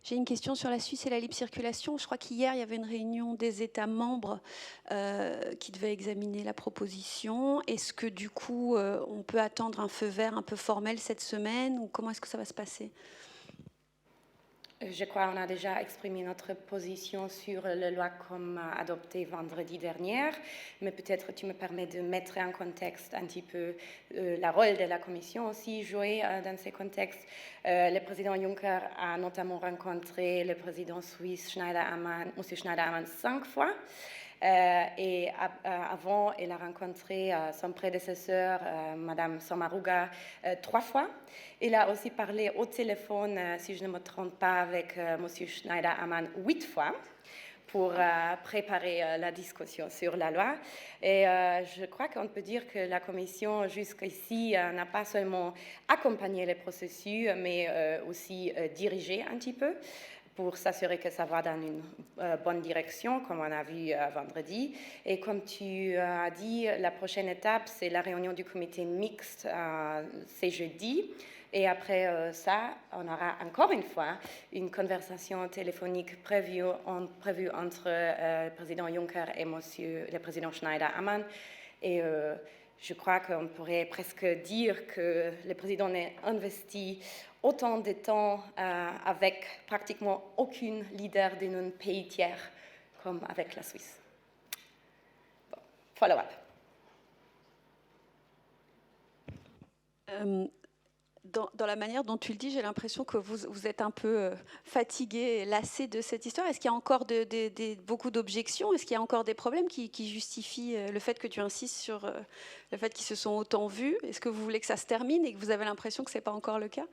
J'ai une question sur la Suisse et la libre circulation. Je crois qu'hier, il y avait une réunion des États membres qui devaient examiner la proposition. Est-ce que du coup, on peut attendre un feu vert un peu formel cette semaine ou comment est-ce que ça va se passer ? Je crois qu'on a déjà exprimé notre position sur la loi comme adoptée vendredi dernier, mais peut-être tu me permets de mettre en contexte un petit peu le rôle de la Commission aussi joué dans ces contextes. Le président Juncker a notamment rencontré le président suisse Schneider-Ammann, M. Schneider-Ammann 5 fois. Et avant, il a rencontré son prédécesseur, Madame Sommaruga, 3 fois. Il a aussi parlé au téléphone, si je ne me trompe pas, avec M. Schneider-Ammann 8 fois pour préparer la discussion sur la loi. Et je crois qu'on peut dire que la Commission, jusqu'ici, n'a pas seulement accompagné le processus, mais aussi dirigé un petit peu, pour s'assurer que ça va dans une bonne direction, comme on a vu vendredi. Et comme tu as dit, la prochaine étape, c'est la réunion du comité mixte, c'est jeudi. Et après ça, on aura encore une fois une conversation téléphonique prévue entre le président Juncker et le président Schneider-Ammann. Et je crois qu'on pourrait presque dire que le président a investi autant de temps avec pratiquement aucun leader d'un pays tiers comme avec la Suisse. Bon, follow-up. Dans la manière dont tu le dis, j'ai l'impression que vous êtes un peu fatigué, lassé de cette histoire. Est-ce qu'il y a encore beaucoup d'objections ? Est-ce qu'il y a encore des problèmes qui justifient le fait que tu insistes sur le fait qu'ils se sont autant vus ? Est-ce que vous voulez que ça se termine et que vous avez l'impression que ce n'est pas encore le cas ?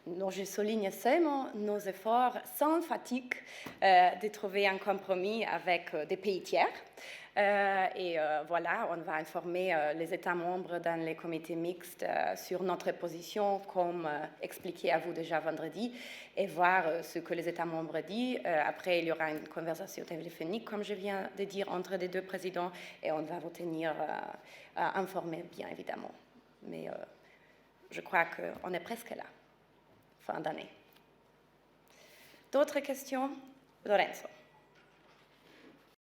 Non, je souligne seulement nos efforts sans fatigue de trouver un compromis avec des pays tiers. Voilà, on va informer les États membres dans les comités mixtes sur notre position, comme expliqué à vous déjà vendredi, et voir ce que les États membres disent. Après, il y aura une conversation téléphonique, comme je viens de dire, entre les deux présidents, et on va vous tenir informés, bien évidemment. Mais je crois qu'on est presque là. Fin d'année. D'autres questions? Lorenzo.